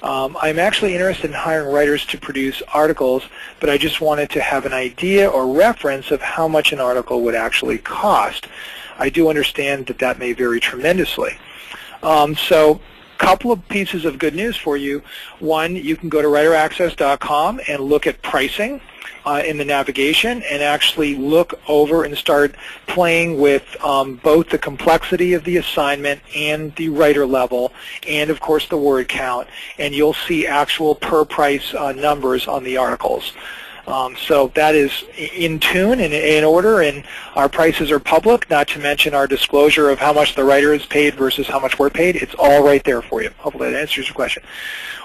I'm actually interested in hiring writers to produce articles, but I just wanted to have an idea or reference of how much an article would actually cost. I do understand that that may vary tremendously. So couple of pieces of good news for you. One, you can go to WriterAccess.com and look at pricing in the navigation and actually look over and start playing with both the complexity of the assignment and the writer level and, of course, the word count. And you'll see actual per price numbers on the articles. So that is in tune and in order, and our prices are public, not to mention our disclosure of how much the writer is paid versus how much we're paid. It's all right there for you. Hopefully that answers your question.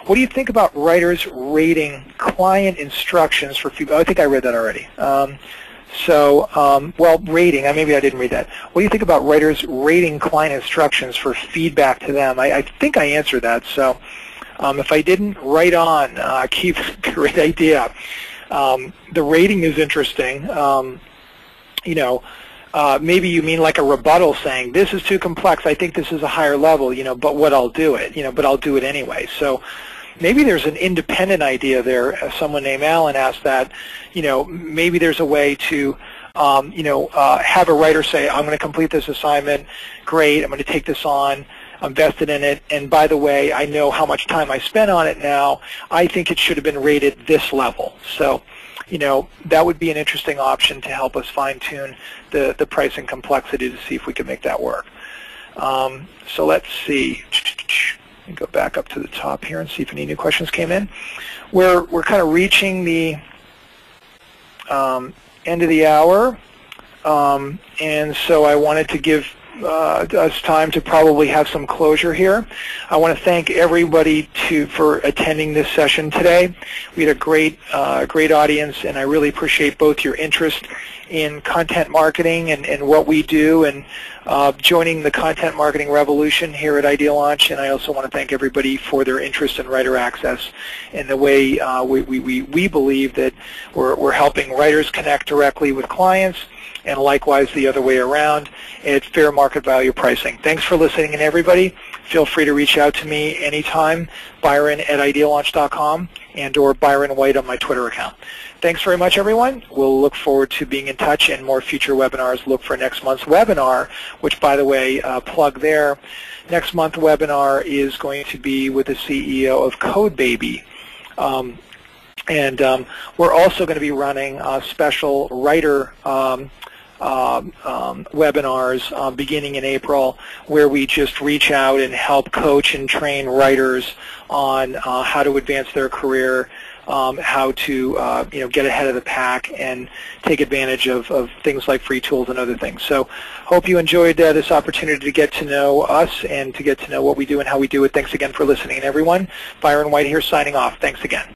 What do you think about writers rating client instructions for feedback? I think I read that already. Well, rating, maybe I didn't read that. What do you think about writers rating client instructions for feedback to them? I think I answered that, so if I didn't, right on. Keith, great idea. The rating is interesting. Maybe you mean like a rebuttal saying, this is too complex, I think this is a higher level, but what I'll do it, but I'll do it anyway. So maybe there's an independent idea there. Someone named Alan asked that, maybe there's a way to, have a writer say, I'm going to complete this assignment, great, I'm going to take this on, I'm vested in it, and by the way, I know how much time I spent on it now. I think it should have been rated this level. So, that would be an interesting option to help us fine-tune the price and complexity to see if we can make that work. So let's see. Let me go back up to the top here and see if any new questions came in. We're kind of reaching the end of the hour, and so I wanted to give us time to probably have some closure here. I want to thank everybody for attending this session today. We had a great audience, and I really appreciate both your interest in content marketing and what we do, and joining the content marketing revolution here at ideaLaunch. And I also want to thank everybody for their interest in WriterAccess and the way we believe that we're helping writers connect directly with clients, and likewise the other way around at fair market value pricing. Thanks for listening, and everybody, feel free to reach out to me anytime, Byron@ideaLaunch.com and/or Byron White on my Twitter account. Thanks very much, everyone. We'll look forward to being in touch and more future webinars. Look for next month's webinar, which, by the way, plug there. Next month's webinar is going to be with the CEO of CodeBaby. We're also going to be running special writer webinars beginning in April, where we just reach out and help coach and train writers on how to advance their career, how to get ahead of the pack and take advantage of things like free tools and other things. So hope you enjoyed this opportunity to get to know us and to get to know what we do and how we do it. Thanks again for listening, everyone. Byron White here signing off. Thanks again.